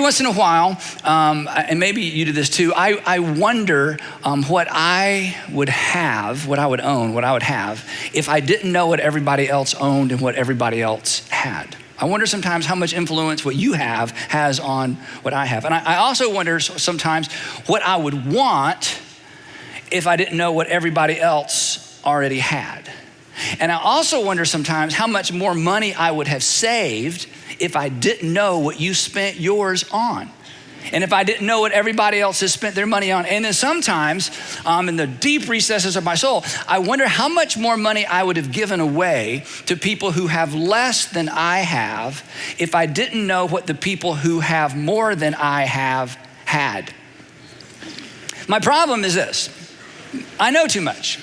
once in a while, and maybe you do this too, I wonder what I would have, what I would own, what I would have if I didn't know what everybody else owned and what everybody else had. I wonder sometimes how much influence what you have has on what I have. And I also wonder sometimes what I would want if I didn't know what everybody else already had. And I also wonder sometimes how much more money I would have saved if I didn't know what you spent yours on. And if I didn't know what everybody else has spent their money on. And then sometimes in the deep recesses of my soul, I wonder how much more money I would have given away to people who have less than I have if I didn't know what the people who have more than I have had. My problem is this: I know too much.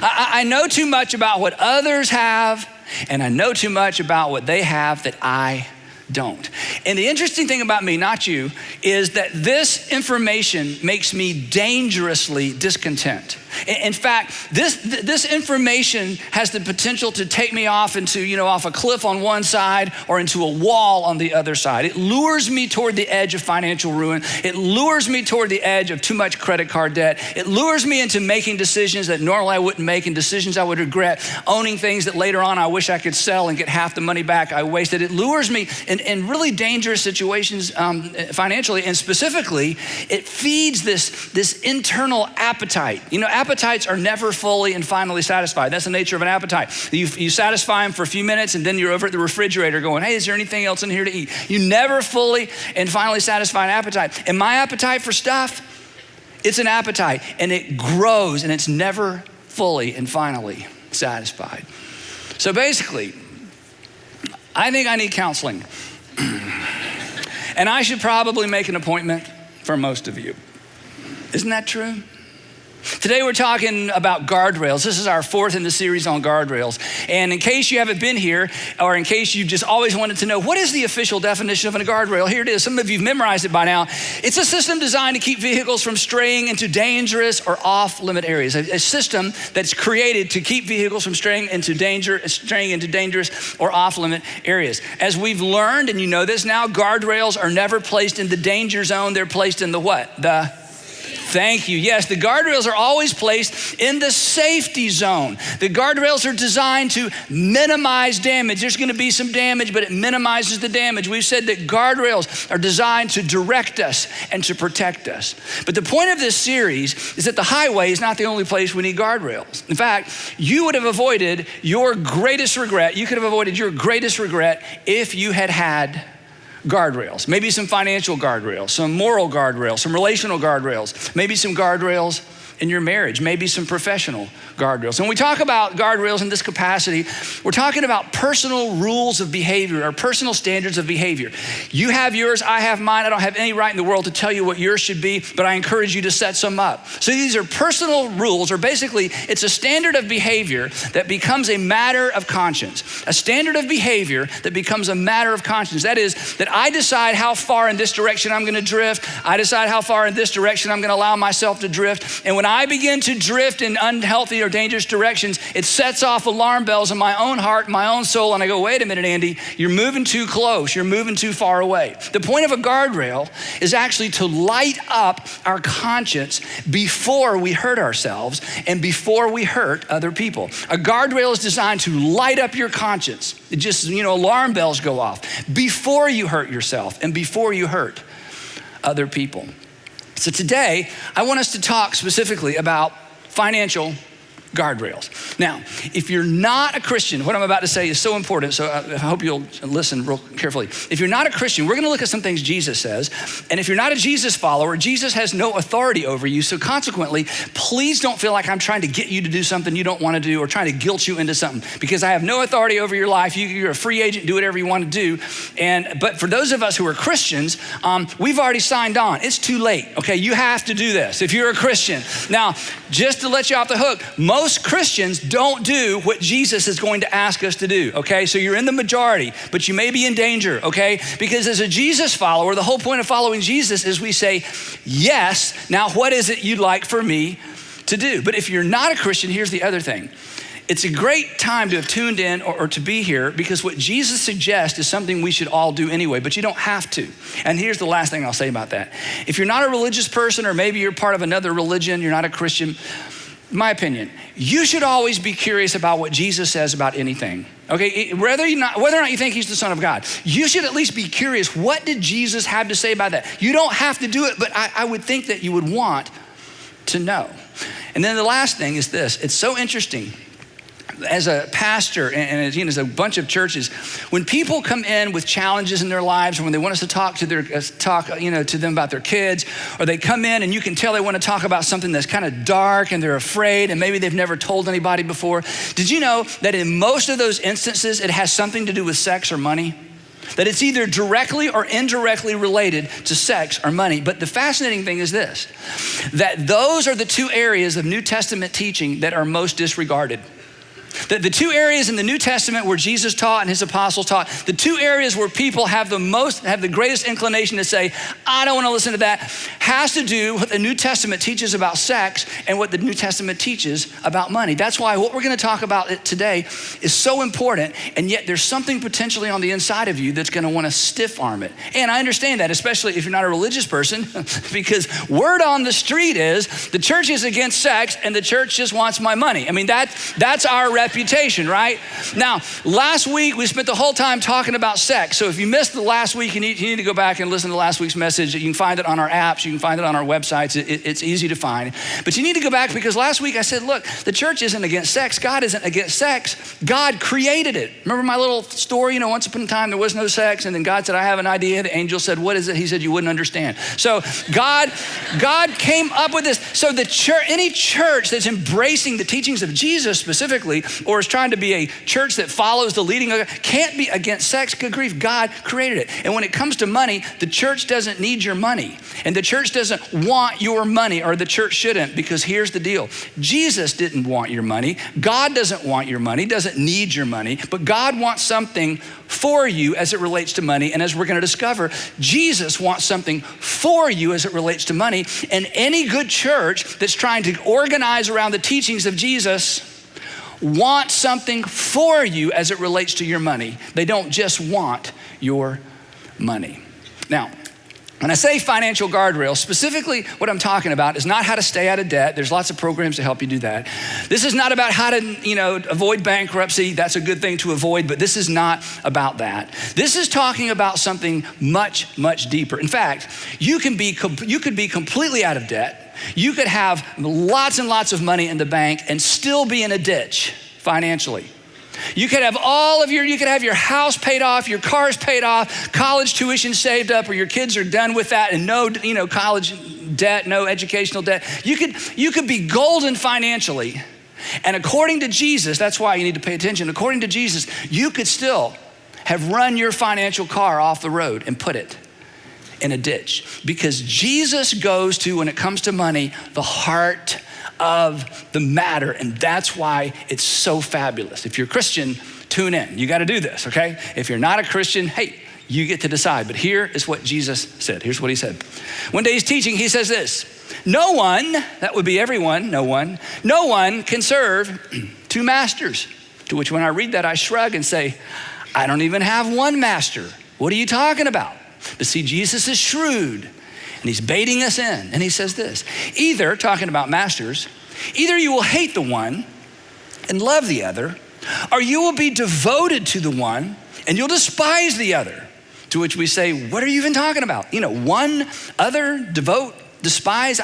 I know too much about what others have, and I know too much about what they have that I don't. And the interesting thing about me, not you, is that this information makes me dangerously discontent. In fact, this information has the potential to take me off into, off a cliff on one side or into a wall on the other side. It lures me toward the edge of financial ruin. It lures me toward the edge of too much credit card debt. It lures me into making decisions that normally I wouldn't make and decisions I would regret, owning things that later on I wish I could sell and get half the money back I wasted. It lures me in really dangerous situations financially, and specifically, it feeds this internal appetite. Appetites are never fully and finally satisfied. That's the nature of an appetite. You satisfy them for a few minutes, and then you're over at the refrigerator going, hey, is there anything else in here to eat? You never fully and finally satisfy an appetite. And my appetite for stuff, it's an appetite, and it grows, and it's never fully and finally satisfied. So basically, I think I need counseling. And I should probably make an appointment for most of you. Isn't that true? Today we're talking about guardrails. This is our fourth in the series on guardrails. And in case you haven't been here, or in case you've just always wanted to know, what is the official definition of a guardrail? Here it is. Some of you've memorized it by now. It's a system designed to keep vehicles from straying into dangerous or off-limit areas. A system that's created to keep vehicles from straying into dangerous or off-limit areas. As we've learned, and you know this now, guardrails are never placed in the danger zone. They're placed in the what? Thank you. Yes, the guardrails are always placed in the safety zone. The guardrails are designed to minimize damage. There's going to be some damage, but it minimizes the damage. We've said that guardrails are designed to direct us and to protect us. But the point of this series is that the highway is not the only place we need guardrails. In fact, you would have avoided your greatest regret. You could have avoided your greatest regret if you had guardrails, maybe some financial guardrails, some moral guardrails, some relational guardrails, maybe some guardrails in your marriage, maybe some professional guardrails. When we talk about guardrails in this capacity, we're talking about personal rules of behavior or personal standards of behavior. You have yours, I have mine. I don't have any right in the world to tell you what yours should be, but I encourage you to set some up. So these are personal rules, or basically it's a standard of behavior that becomes a matter of conscience. A standard of behavior that becomes a matter of conscience. That is, that I decide how far in this direction I'm gonna drift. I decide how far in this direction I'm gonna allow myself to drift. And when I begin to drift in unhealthy or dangerous directions, it sets off alarm bells in my own heart, my own soul, and I go, wait a minute, Andy, you're moving too close, you're moving too far away. The point of a guardrail is actually to light up our conscience before we hurt ourselves and before we hurt other people. A guardrail is designed to light up your conscience. It just, alarm bells go off before you hurt yourself and before you hurt other people. So today, I want us to talk specifically about financial guardrails. Now, if you're not a Christian, what I'm about to say is so important, so I hope you'll listen real carefully. If you're not a Christian, we're gonna look at some things Jesus says, and if you're not a Jesus follower, Jesus has no authority over you, so consequently, please don't feel like I'm trying to get you to do something you don't wanna do or trying to guilt you into something, because I have no authority over your life. You're a free agent, do whatever you wanna do, but for those of us who are Christians, we've already signed on. It's too late, okay? You have to do this if you're a Christian. Now, just to let you off the hook, most Christians don't do what Jesus is going to ask us to do, okay? So you're in the majority, but you may be in danger, okay? Because as a Jesus follower, the whole point of following Jesus is we say, yes, now what is it you'd like for me to do? But if you're not a Christian, here's the other thing. it's a great time to have tuned in or to be here, because what Jesus suggests is something we should all do anyway, but you don't have to. And here's the last thing I'll say about that. If you're not a religious person, or maybe you're part of another religion, you're not a Christian, my opinion, you should always be curious about what Jesus says about anything. Okay, whether or not you think he's the Son of God, you should at least be curious. What did Jesus have to say about that? You don't have to do it, but I would think that you would want to know. And then the last thing is this. It's so interesting. As a pastor and as a bunch of churches, when people come in with challenges in their lives, or when they want us to talk to them about their kids, or they come in and you can tell they want to talk about something that's kind of dark and they're afraid and maybe they've never told anybody before. Did you know that in most of those instances, it has something to do with sex or money? That it's either directly or indirectly related to sex or money. But the fascinating thing is this, that those are the two areas of New Testament teaching that are most disregarded. The two areas in the New Testament where Jesus taught and his apostles taught, the two areas where people have the greatest inclination to say, I don't want to listen to that, has to do with what the New Testament teaches about sex and what the New Testament teaches about money. That's why what we're going to talk about today is so important, and yet there's something potentially on the inside of you that's going to want to stiff arm it. And I understand that, especially if you're not a religious person, because word on the street is the church is against sex and the church just wants my money. I mean, that's our reputation, right? Now, last week we spent the whole time talking about sex. So if you missed the last week, you need to go back and listen to last week's message. You can find it on our apps. You can find it on our websites. It's easy to find. But you need to go back, because last week I said, look, the church isn't against sex. God isn't against sex. God created it. Remember my little story? Once upon a time there was no sex, and then God said, I have an idea. The angel said, what is it? He said, you wouldn't understand. So God came up with this. So the church, any church that's embracing the teachings of Jesus specifically, or is trying to be a church that follows the leading of, can't be against sex. Good grief, God created it. And when it comes to money, the church doesn't need your money. And the church doesn't want your money, or the church shouldn't, because here's the deal. Jesus didn't want your money. God doesn't want your money, doesn't need your money, but God wants something for you as it relates to money. And as we're going to discover, Jesus wants something for you as it relates to money. And any good church that's trying to organize around the teachings of Jesus want something for you as it relates to your money. They don't just want your money. Now, when I say financial guardrails, specifically what I'm talking about is not how to stay out of debt. There's lots of programs to help you do that. This is not about how to, avoid bankruptcy. That's a good thing to avoid, but this is not about that. This is talking about something much, much deeper. In fact, you could be completely out of debt. You could have lots and lots of money in the bank and still be in a ditch financially. You could have your house paid off, your car's paid off, college tuition saved up, or your kids are done with that and no, college debt, no educational debt. You could be golden financially. And according to Jesus, that's why you need to pay attention. According to Jesus, you could still have run your financial car off the road and put it in a ditch, because Jesus goes to, when it comes to money, the heart of the matter. And that's why it's so fabulous. If you're a Christian, tune in. You got to do this, okay? If you're not a Christian, hey, you get to decide. But here is what Jesus said. Here's what he said. One day he's teaching, he says this: no one, that would be everyone, no one can serve two masters. To which when I read that, I shrug and say, I don't even have one master. What are you talking about? But see, Jesus is shrewd, and he's baiting us in. And he says this: either, talking about masters, either you will hate the one and love the other, or you will be devoted to the one and you'll despise the other. To which we say, what are you even talking about? One, other, devote, despise.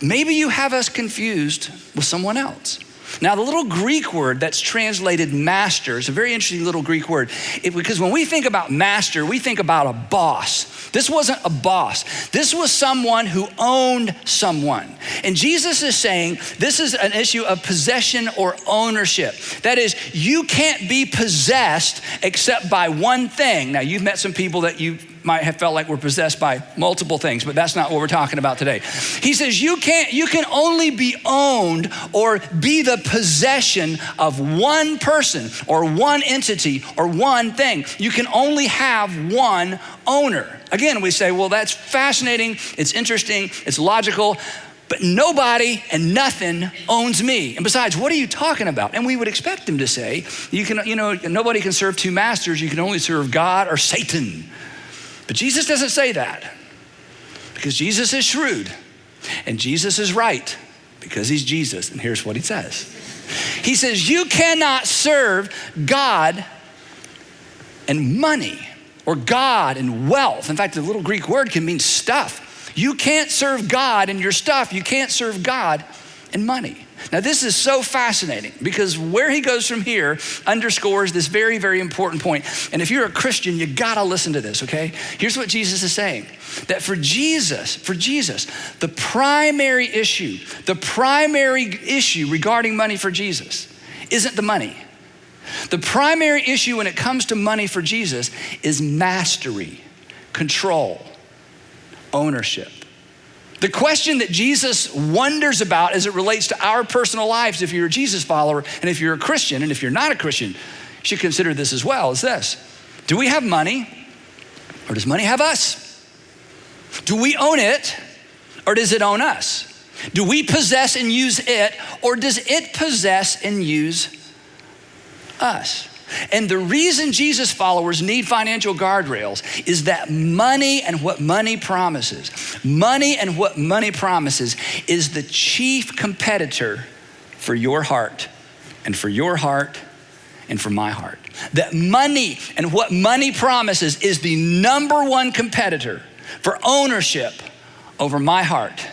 Maybe you have us confused with someone else. Now, the little Greek word that's translated master is a very interesting little Greek word, because when we think about master, we think about a boss. This wasn't a boss. This was someone who owned someone. And Jesus is saying this is an issue of possession or ownership. That is, you can't be possessed except by one thing. Now, you've met some people that you might have felt like were possessed by multiple things, but that's not what we're talking about today. He says you can only be owned or be the possession of one person or one entity or one thing. You can only have one owner. Again, we say, well, that's fascinating, it's interesting, it's logical, but nobody and nothing owns me. And besides, what are you talking about? And we would expect him to say, nobody can serve two masters. You can only serve God or Satan. But Jesus doesn't say that, because Jesus is shrewd and Jesus is right, because he's Jesus. And here's what he says. He says, you cannot serve God and money, or God and wealth. In fact, the little Greek word can mean stuff. You can't serve God and your stuff. You can't serve God and money. Now, this is so fascinating, because where he goes from here underscores this very, very important point. And if you're a Christian, you gotta listen to this, okay? Here's what Jesus is saying, that for Jesus, the primary issue regarding money for Jesus isn't the money. The primary issue when it comes to money for Jesus is mastery, control, ownership. The question that Jesus wonders about as it relates to our personal lives, if you're a Jesus follower and if you're a Christian, and if you're not a Christian, you should consider this as well, is this. Do we have money, or does money have us? Do we own it, or does it own us? Do we possess and use it, or does it possess and use us? And the reason Jesus followers need financial guardrails is that money and what money promises is the chief competitor for your heart and for your heart and for my heart. That money and what money promises is the number one competitor for ownership over my heart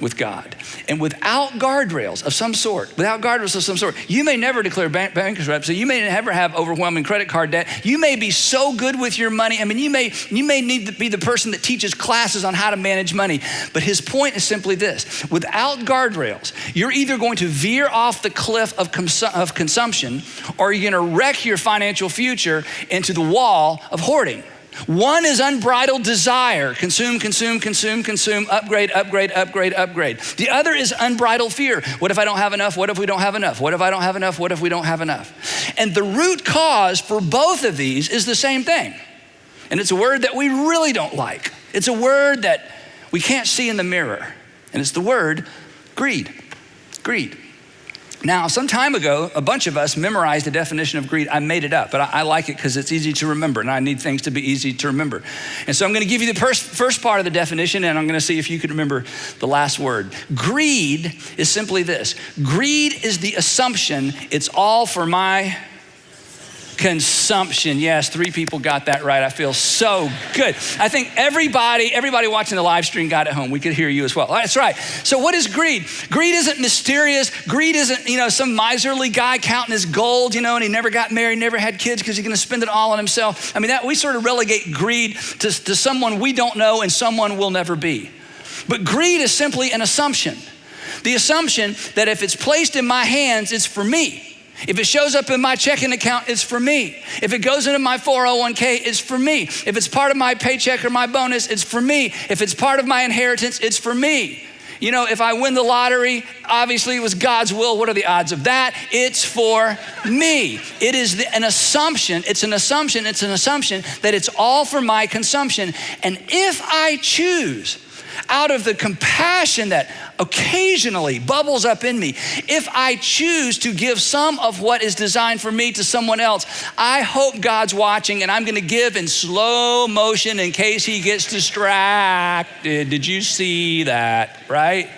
with God. And without guardrails of some sort, you may never declare bankruptcy. You may never have overwhelming credit card debt. You may be so good with your money. I mean, you may need to be the person that teaches classes on how to manage money. But his point is simply this: without guardrails, you're either going to veer off the cliff of consumption, or you're going to wreck your financial future into the wall of hoarding. One is unbridled desire, consume, upgrade. The other is unbridled fear. What if I don't have enough? What if we don't have enough? What if I don't have enough? What if we don't have enough? And the root cause for both of these is the same thing. And it's a word that we really don't like. It's a word that we can't see in the mirror. And it's the word greed. Greed. Now, some time ago, a bunch of us memorized the definition of greed. I made it up, but I like it because it's easy to remember, and I need things to be easy to remember. And so I'm going to give you the first part of the definition, and I'm going to see if you can remember the last word. Greed is simply this. Greed is the assumption it's all for my consumption. Yes, 3 people got that right. I feel so good. I think everybody watching the live stream got it home. We could hear you as well. That's right. So what is greed? Greed isn't mysterious. Greed isn't, some miserly guy counting his gold, and he never got married, never had kids because he's going to spend it all on himself. I mean, we sort of relegate greed to someone we don't know and someone we'll never be. But greed is simply an assumption. The assumption that if it's placed in my hands, it's for me. If it shows up in my checking account, it's for me. If it goes into my 401k, it's for me. If it's part of my paycheck or my bonus, it's for me. If it's part of my inheritance, it's for me. If I win the lottery, obviously it was God's will. What are the odds of that? It's for me. It is an assumption. It's an assumption that it's all for my consumption. And if I choose, out of the compassion that occasionally bubbles up in me, if I choose to give some of what is designed for me to someone else, I hope God's watching, and I'm going to give in slow motion in case he gets distracted. Did you see that, right?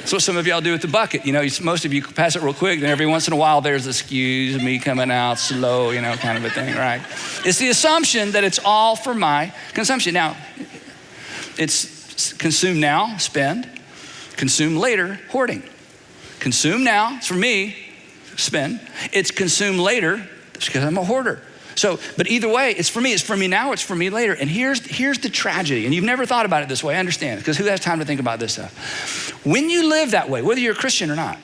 That's what some of y'all do with the bucket. Most of you pass it real quick, then every once in a while there's excuse me coming out slow, kind of a thing, right? It's the assumption that it's all for my consumption. Now, it's consume now, spend. Consume later, hoarding. Consume now, it's for me, spend. It's consume later, it's because I'm a hoarder. But either way, it's for me now, it's for me later. And here's the tragedy, and you've never thought about it this way, I understand, because who has time to think about this stuff? When you live that way, whether you're a Christian or not,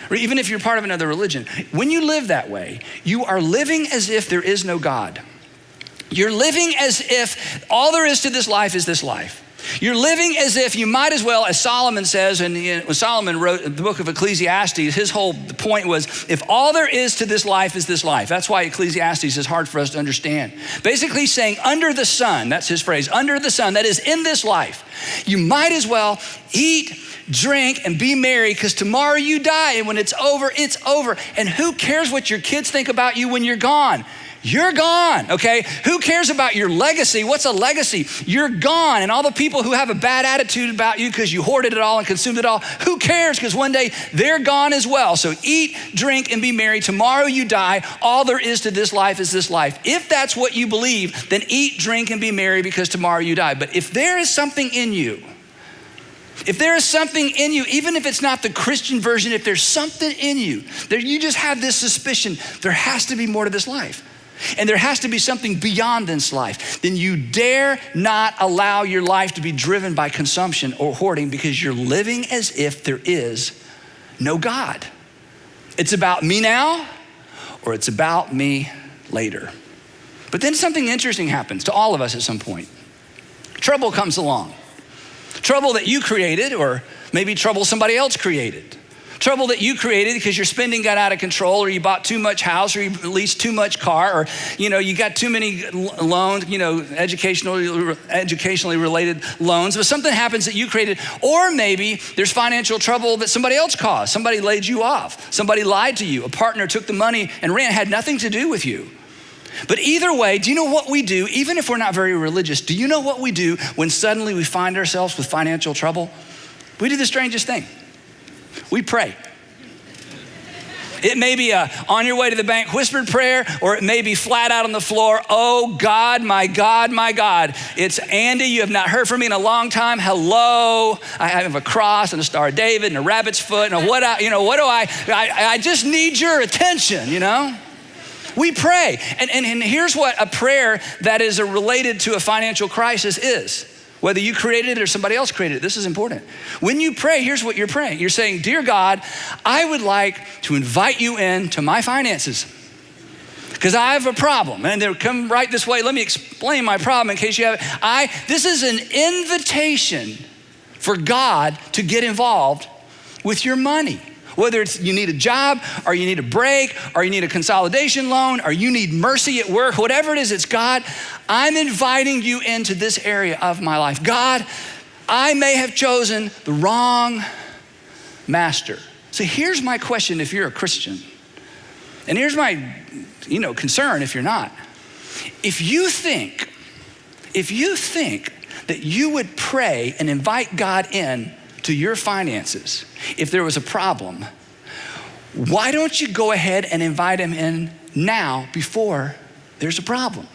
or even if you're part of another religion, when you live that way, you are living as if there is no God. You're living as if all there is to this life is this life. You're living as if you might as well, as Solomon says, and when Solomon wrote the book of Ecclesiastes, his whole point was, if all there is to this life is this life. That's why Ecclesiastes is hard for us to understand. Basically saying under the sun, that's his phrase, under the sun, that is in this life, you might as well eat, drink, and be merry, because tomorrow you die, and when it's over, it's over. And who cares what your kids think about you when you're gone? You're gone, okay? Who cares about your legacy? What's a legacy? You're gone. And all the people who have a bad attitude about you because you hoarded it all and consumed it all, who cares? Because one day they're gone as well. So eat, drink, and be merry. Tomorrow you die. All there is to this life is this life. If that's what you believe, then eat, drink, and be merry, because tomorrow you die. But if there is something in you, even if it's not the Christian version, if there's something in you, that you just have this suspicion, there has to be more to this life, and there has to be something beyond this life, then you dare not allow your life to be driven by consumption or hoarding, because you're living as if there is no God. It's about me now, or it's about me later. But then something interesting happens to all of us at some point. Trouble comes along. Trouble that you created, or maybe trouble somebody else created. Trouble that you created because your spending got out of control, or you bought too much house, or you leased too much car, or you got too many loans, educationally related loans. But something happens that you created, or maybe there's financial trouble that somebody else caused. Somebody laid you off. Somebody lied to you. A partner took the money and ran. Had nothing to do with you. But either way, do you know what we do? Even if we're not very religious, do you know what we do when suddenly we find ourselves with financial trouble? We do the strangest thing. We pray. It may be a on your way to the bank whispered prayer, or it may be flat out on the floor. Oh God, my God, my God. It's Andy, you have not heard from me in a long time. Hello, I have a cross and a Star of David and a rabbit's foot. And I just need your attention, We pray. And here's what a prayer that is related to a financial crisis is. Whether you created it or somebody else created it, this is important. When you pray, here's what you're praying. You're saying, dear God, I would like to invite you into my finances, because I have a problem. And they'll come right this way. Let me explain my problem in case you have. This is an invitation for God to get involved with your money. Whether it's you need a job, or you need a break, or you need a consolidation loan, or you need mercy at work, whatever it is, it's God, I'm inviting you into this area of my life. God, I may have chosen the wrong master. So here's my question if you're a Christian. And here's my concern if you're not. If you think that you would pray and invite God in to your finances, if there was a problem, why don't you go ahead and invite him in now before there's a problem?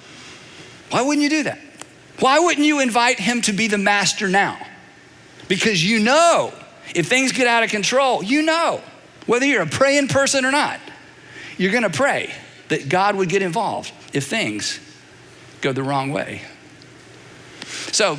Why wouldn't you do that? Why wouldn't you invite him to be the master now? Because if things get out of control, whether you're a praying person or not, you're gonna pray that God would get involved if things go the wrong way. So,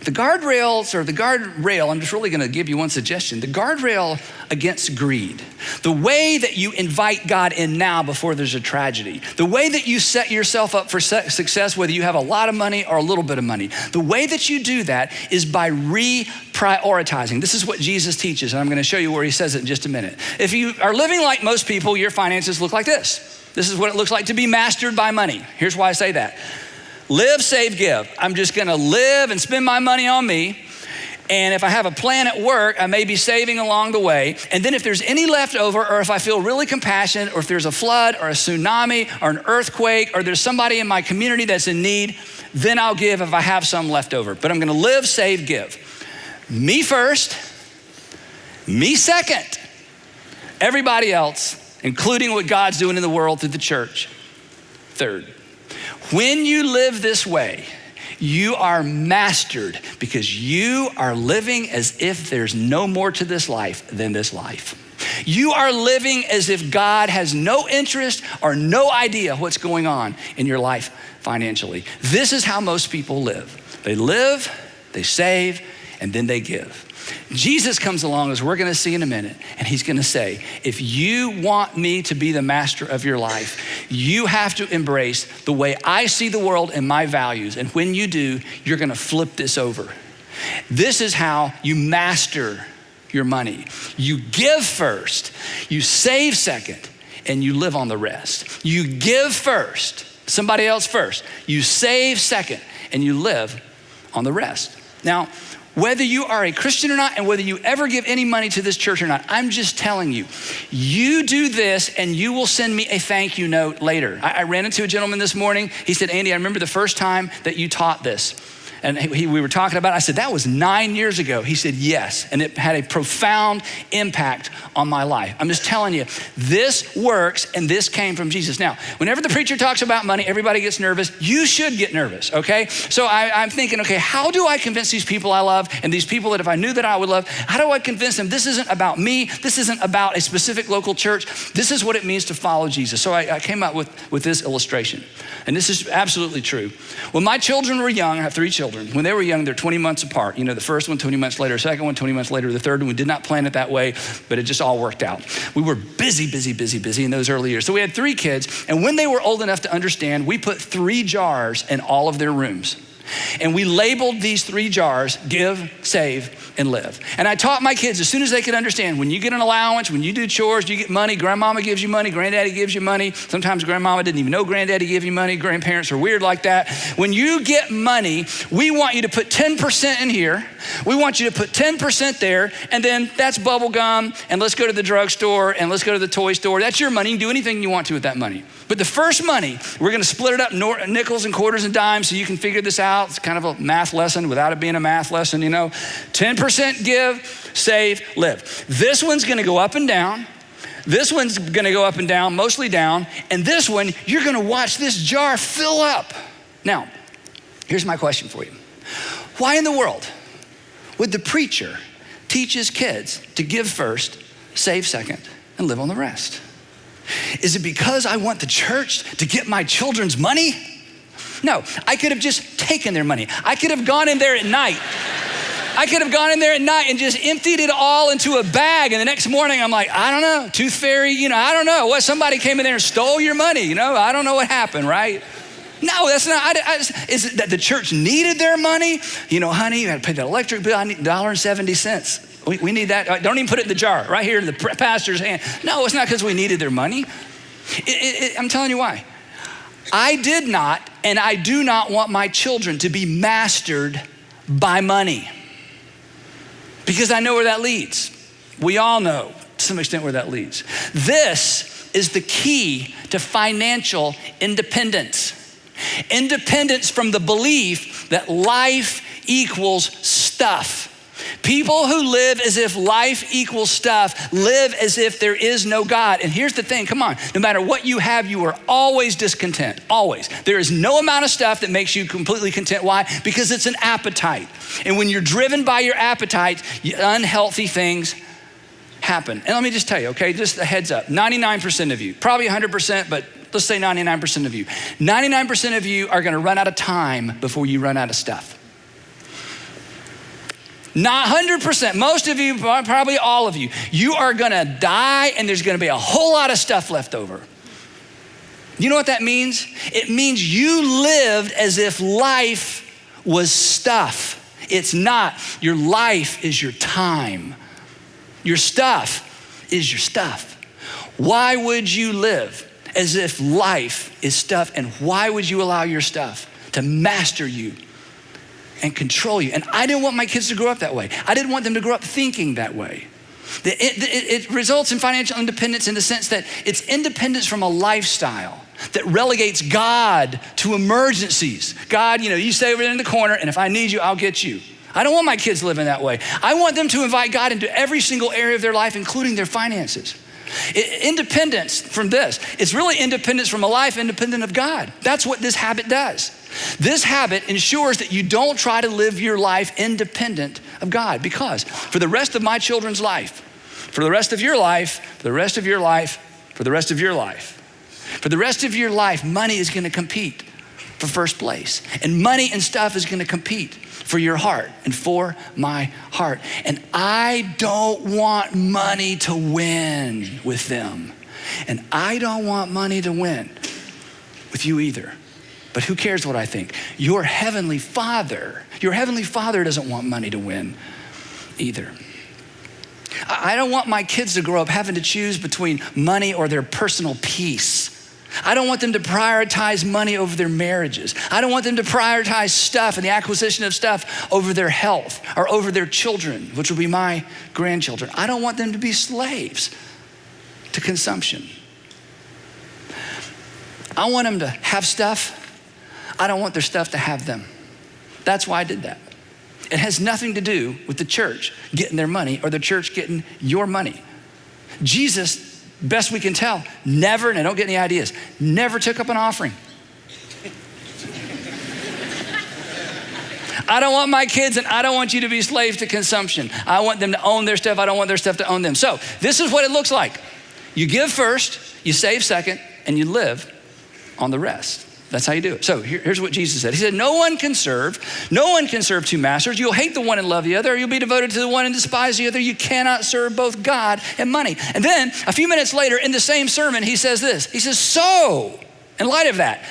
the guardrail, I'm just really gonna give you one suggestion. The guardrail against greed. The way that you invite God in now before there's a tragedy. The way that you set yourself up for success, whether you have a lot of money or a little bit of money. The way that you do that is by reprioritizing. This is what Jesus teaches, and I'm gonna show you where he says it in just a minute. If you are living like most people, your finances look like this. This is what it looks like to be mastered by money. Here's why I say that. Live, save, give. I'm just gonna live and spend my money on me. And if I have a plan at work, I may be saving along the way. And then if there's any left over, or if I feel really compassionate, or if there's a flood or a tsunami or an earthquake, or there's somebody in my community that's in need, then I'll give if I have some left over. But I'm gonna live, save, give. Me first, me second. Everybody else, including what God's doing in the world through the church, third. When you live this way, you are mastered, because you are living as if there's no more to this life than this life. You are living as if God has no interest or no idea what's going on in your life financially. This is how most people live. They live, they save, and then they give. Jesus comes along, as we're gonna see in a minute, and he's gonna say, if you want me to be the master of your life, you have to embrace the way I see the world and my values. And when you do, you're gonna flip this over This is how you master your money. You give first, you save second, and you live on the rest. You give first, somebody else first. You save second, and you live on the rest. Now, whether you are a Christian or not, and whether you ever give any money to this church or not, I'm just telling you, you do this and you will send me a thank you note later. I ran into a gentleman this morning. He said, Andy, I remember the first time that you taught this. And we were talking about it. I said, that was 9 years ago. He said, yes. And it had a profound impact on my life. I'm just telling you, this works and this came from Jesus. Now, whenever the preacher talks about money, everybody gets nervous. You should get nervous, okay? So I'm thinking, okay, how do I convince these people I love and these people that if I knew that I would love, how do I convince them this isn't about me? This isn't about a specific local church. This is what it means to follow Jesus. So I came up with this illustration. And this is absolutely true. When my children were young, I have 3 children. When they were young, they're 20 months apart. You know, the first one 20 months later, second one 20 months later, the third one, we did not plan it that way, but it just all worked out. We were busy in those early years. So we had 3 kids, and when they were old enough to understand, we put 3 jars in all of their rooms. And we labeled these 3 jars, give, save, and live. And I taught my kids as soon as they could understand, when you get an allowance, when you do chores, you get money, grandmama gives you money, granddaddy gives you money. Sometimes grandmama didn't even know granddaddy gave you money. Grandparents are weird like that. When you get money, we want you to put 10% in here. We want you to put 10% there, and then that's bubble gum, and let's go to the drugstore, and let's go to the toy store. That's your money. You can do anything you want to with that money. But the first money, we're gonna split it up nickels and quarters and dimes so you can figure this out. It's kind of a math lesson without it being a math lesson, you know. 10% give, save, live. This one's gonna go up and down. This one's gonna go up and down, mostly down. And this one, you're gonna watch this jar fill up. Now, here's my question for you. Why in the world would the preacher teach his kids to give first, save second, and live on the rest? Is it because I want the church to get my children's money? No, I could have just taken their money. I could have gone in there at night. And just emptied it all into a bag. And the next morning, I'm like, I don't know, tooth fairy, I don't know. What, somebody came in there and stole your money, I don't know what happened, right? No, that's not, is it that the church needed their money? Honey, you had to pay that electric bill, I need $1.70. We need that. Don't even put it in the jar, right here in the pastor's hand. No, it's not because we needed their money. I'm telling you why. I did not, and I do not want my children to be mastered by money, because I know where that leads. We all know to some extent where that leads. This is the key to financial independence. Independence from the belief that life equals stuff. People who live as if life equals stuff live as if there is no God. And here's the thing, come on, no matter what you have, you are always discontent, always. There is no amount of stuff that makes you completely content. Why? Because it's an appetite. And when you're driven by your appetite, unhealthy things happen. And let me just tell you, okay, just a heads up, 99% of you, probably 100%, but let's say 99% of you. 99% of you are gonna run out of time before you run out of stuff. Not 100%, most of you, probably all of you, you are gonna die and there's gonna be a whole lot of stuff left over. You know what that means? It means you lived as if life was stuff. It's not. Your life is your time. Your stuff is your stuff. Why would you live as if life is stuff, and why would you allow your stuff to master you and control you? And I didn't want my kids to grow up that way. I didn't want them to grow up thinking that way. It results in financial independence in the sense that it's independence from a lifestyle that relegates God to emergencies. God, you stay over there in the corner, and if I need you, I'll get you. I don't want my kids living that way. I want them to invite God into every single area of their life, including their finances. Independence from this, it's really independence from a life independent of God. That's what this habit does. This habit ensures that you don't try to live your life independent of God, because for the rest of my children's life, for the rest of your life, for the rest of your life, for the rest of your life, for the rest of your life, money is gonna compete for first place. And money and stuff is gonna compete for your heart and for my heart. And I don't want money to win with them. And I don't want money to win with you either. But who cares what I think? Your heavenly Father doesn't want money to win either. I don't want my kids to grow up having to choose between money or their personal peace. I don't want them to prioritize money over their marriages. I don't want them to prioritize stuff and the acquisition of stuff over their health or over their children, which will be my grandchildren. I don't want them to be slaves to consumption. I want them to have stuff. I don't want their stuff to have them. That's why I did that. It has nothing to do with the church getting their money or the church getting your money. Jesus, best we can tell, never, and I don't get any ideas, never took up an offering. I don't want my kids and I don't want you to be slaves to consumption. I want them to own their stuff. I don't want their stuff to own them. So this is what it looks like. You give first, you save second, and you live on the rest. That's how you do it. So here's what Jesus said. He said, no one can serve two masters. You'll hate the one and love the other, or you'll be devoted to the one and despise the other. You cannot serve both God and money. And then a few minutes later in the same sermon, he says this. He says, so in light of that,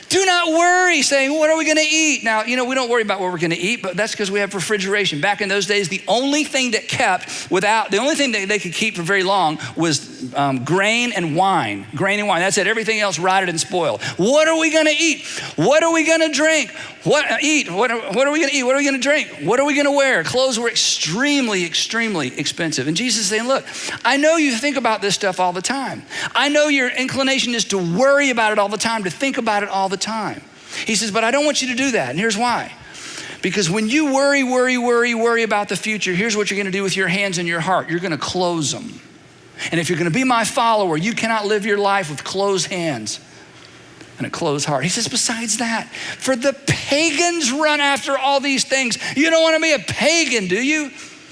do not worry saying, what are we gonna eat? Now, we don't worry about what we're gonna eat, but that's because we have refrigeration. Back in those days, the only thing that they could keep for very long was grain and wine. That's it, everything else rotted and spoiled. What are we gonna eat? What are we gonna drink? What are we gonna eat? What are we gonna drink? What are we gonna wear? Clothes were extremely, extremely expensive. And Jesus is saying, look, I know you think about this stuff all the time. I know your inclination is to worry about it all the time, to think about it all the time. He says, but I don't want you to do that. And here's why. Because when you worry about the future, here's what you're gonna do with your hands and your heart. You're gonna close them. And if you're gonna be my follower, you cannot live your life with closed hands and a closed heart. He says, besides that, for the pagans run after all these things. You don't wanna be a pagan, do you?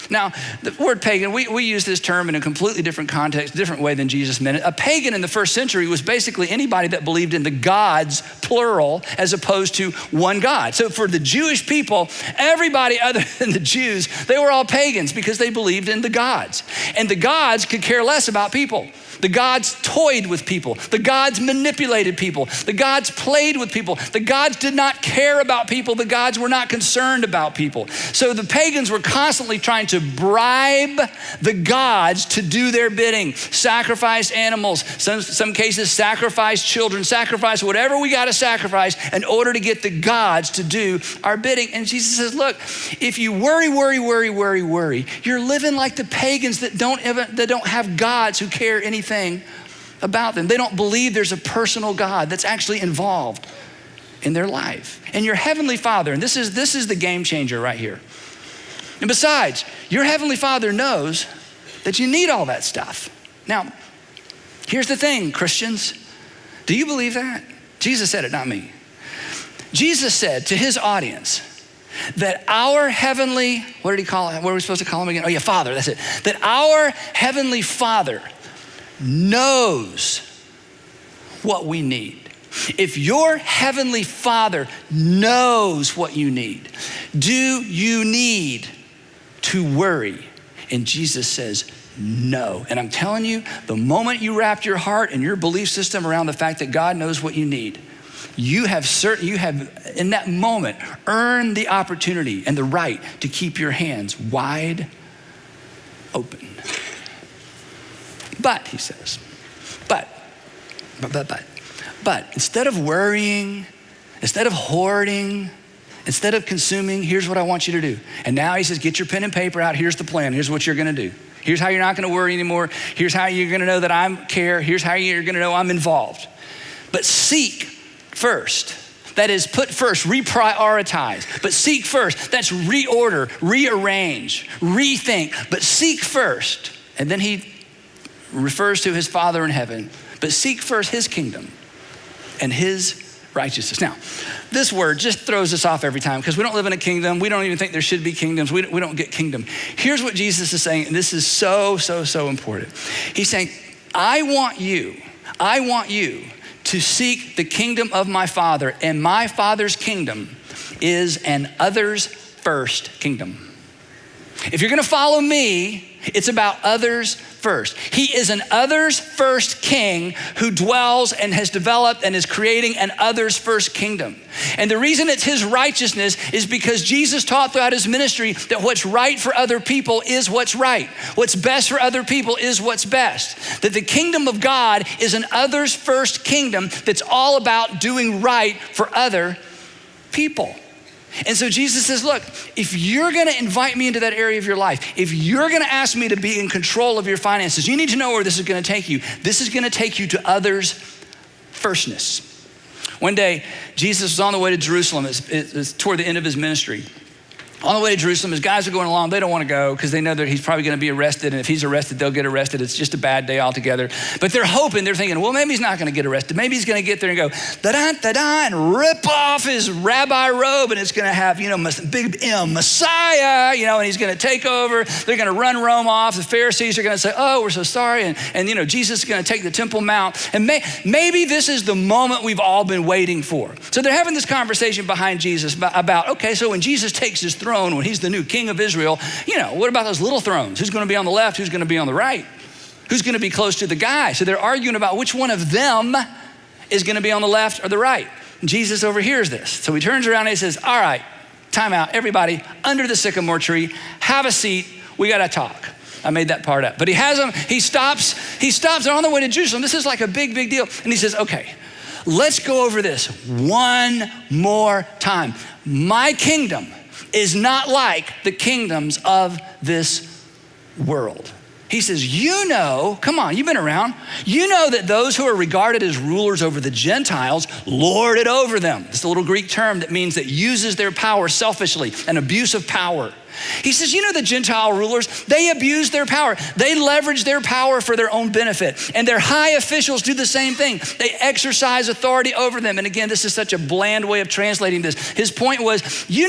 Now, the word pagan, we use this term in a completely different context, different way than Jesus meant it. A pagan in the first century was basically anybody that believed in the gods, plural, as opposed to one God. So for the Jewish people, everybody other than the Jews, they were all pagans because they believed in the gods. And the gods could care less about people. The gods toyed with people. The gods manipulated people. The gods played with people. The gods did not care about people. The gods were not concerned about people. So the pagans were constantly trying to bribe the gods to do their bidding, sacrifice animals, some cases sacrifice children, sacrifice whatever we got to sacrifice in order to get the gods to do our bidding. And Jesus says, look, if you worry, you're living like the pagans that don't have gods who care anything about them. They don't believe there's a personal God that's actually involved in their life. And your heavenly Father, and this is the game changer right here. And besides, your heavenly Father knows that you need all that stuff. Now, here's the thing, Christians. Do you believe that? Jesus said it, not me. Jesus said to his audience that our heavenly, what did he call it? What are we supposed to call him again? Oh yeah, Father, that's it. That our heavenly Father knows what we need. If your heavenly Father knows what you need, do you need to worry? And Jesus says, no. And I'm telling you, the moment you wrap your heart and your belief system around the fact that God knows what you need, you have in that moment earned the opportunity and the right to keep your hands wide open. But, he says, but, instead of worrying, instead of hoarding, instead of consuming, here's what I want you to do. And now he says, get your pen and paper out. Here's the plan. Here's what you're gonna do. Here's how you're not gonna worry anymore. Here's how you're gonna know that I care. Here's how you're gonna know I'm involved. But seek first. That is, put first, reprioritize. But seek first. That's reorder, rearrange, rethink. But seek first. And then he refers to his Father in heaven, but seek first his kingdom and his righteousness. Now, this word just throws us off every time because we don't live in a kingdom. We don't even think there should be kingdoms. We don't get kingdom. Here's what Jesus is saying, and this is so important. He's saying, I want you to seek the kingdom of my Father, and my Father's kingdom is an others first kingdom. If you're gonna follow me, it's about others first. He is an others first king who dwells and has developed and is creating an others first kingdom. And the reason it's his righteousness is because Jesus taught throughout his ministry that what's right for other people is what's right. What's best for other people is what's best. That the kingdom of God is an others first kingdom that's all about doing right for other people. And so Jesus says, look, if you're gonna invite me into that area of your life, if you're gonna ask me to be in control of your finances, you need to know where this is gonna take you. This is gonna take you to others firstness. One day, Jesus was on the way to Jerusalem. It's toward the end of his ministry. On the way to Jerusalem, his guys are going along. They don't want to go because they know that he's probably going to be arrested. And if he's arrested, they'll get arrested. It's just a bad day altogether. But they're hoping, they're thinking, well, maybe he's not going to get arrested. Maybe he's going to get there and go, da-da, da-da, and rip off his rabbi robe. And it's going to have, big M, Messiah, and he's going to take over. They're going to run Rome off. The Pharisees are going to say, oh, we're so sorry. And Jesus is going to take the Temple Mount. And maybe this is the moment we've all been waiting for. So they're having this conversation behind Jesus about, okay, so when Jesus takes his throne, when he's the new king of Israel, what about those little thrones? Who's going to be on the left? Who's going to be on the right? Who's going to be close to the guy? So they're arguing about which one of them is going to be on the left or the right. And Jesus overhears this. So he turns around and he says, all right, time out, everybody under the sycamore tree, have a seat. We got to talk. I made that part up. But he stops, they're on the way to Jerusalem. This is like a big, big deal. And he says, okay, let's go over this one more time. My kingdom is not like the kingdoms of this world. He says, come on, you've been around. You know that those who are regarded as rulers over the Gentiles lord it over them. It's a little Greek term that means that uses their power selfishly, an abuse of power. He says, the Gentile rulers, they abuse their power. They leverage their power for their own benefit. And their high officials do the same thing. They exercise authority over them. And again, this is such a bland way of translating this. His point was,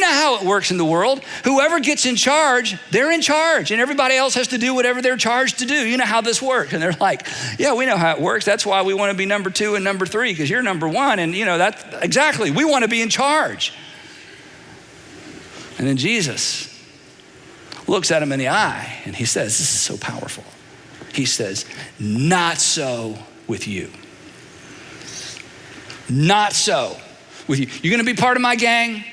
how it works in the world. Whoever gets in charge, they're in charge. And everybody else has to do whatever they're charged to do. You know how this works. And they're like, yeah, we know how it works. That's why we want to be number 2 and number 3, because you're number 1. And that's exactly, we want to be in charge. And then Jesus looks at him in the eye and he says, this is so powerful. He says, not so with you. Not so with you. You're gonna be part of my gang?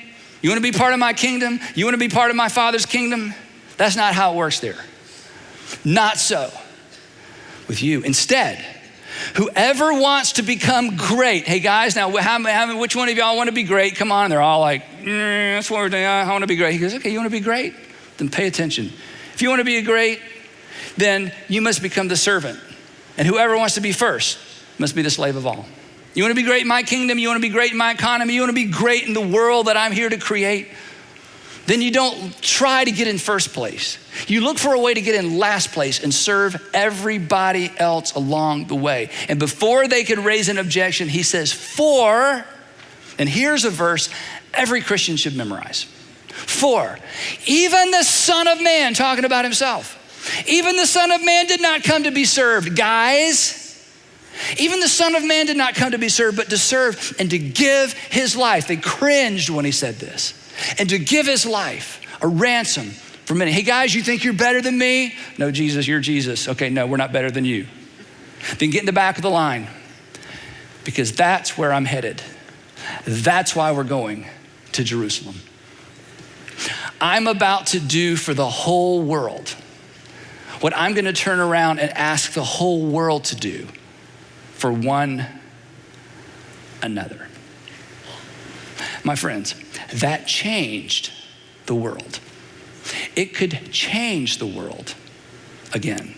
You wanna be part of my kingdom? You wanna be part of my Father's kingdom? That's not how it works there. Not so with you. Instead, whoever wants to become great. Hey guys, now which one of y'all wanna be great? Come on, they're all like, that's what we're doing, I wanna be great. He goes, okay, you wanna be great? Then pay attention. If you want to be great, then you must become the servant. And whoever wants to be first must be the slave of all. You want to be great in my kingdom? You want to be great in my economy? You want to be great in the world that I'm here to create? Then you don't try to get in first place. You look for a way to get in last place and serve everybody else along the way. And before they could raise an objection, he says, and here's a verse every Christian should memorize. For even the Son of Man, talking about himself, even the Son of Man did not come to be served. Guys, even the Son of Man did not come to be served, but to serve and to give his life. They cringed when he said this. And to give his life a ransom for many. Hey guys, you think you're better than me? No, Jesus, you're Jesus. Okay, no, we're not better than you. Then get in the back of the line, because that's where I'm headed. That's why we're going to Jerusalem. I'm about to do for the whole world what I'm going to turn around and ask the whole world to do for one another. My friends, that changed the world. It could change the world again.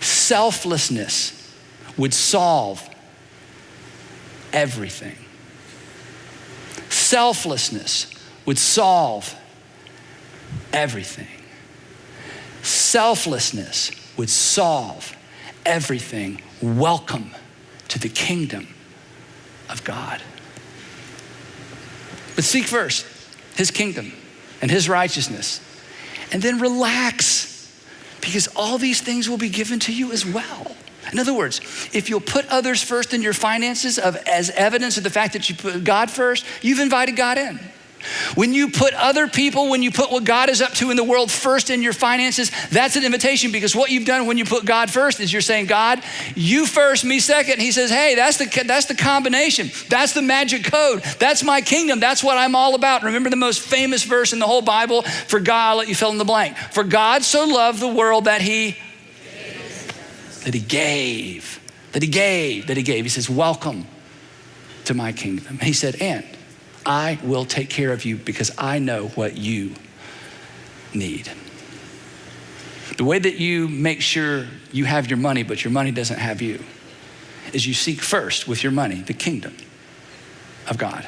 Selflessness would solve everything. Selflessness would solve everything. Selflessness would solve everything. Welcome to the kingdom of God. But seek first his kingdom and his righteousness, and then relax, because all these things will be given to you as well. In other words, if you'll put others first in your finances as evidence of the fact that you put God first, you've invited God in. When you put other people, when you put what God is up to in the world first in your finances, that's an invitation, because what you've done when you put God first is you're saying, God, you first, me second. And he says, hey, that's the combination. That's the magic code. That's my kingdom. That's what I'm all about. Remember the most famous verse in the whole Bible? For God, I'll let you fill in the blank. For God so loved the world that he gave. He says, welcome to my kingdom. He said, and I will take care of you because I know what you need. The way that you make sure you have your money, but your money doesn't have you, is you seek first with your money the kingdom of God.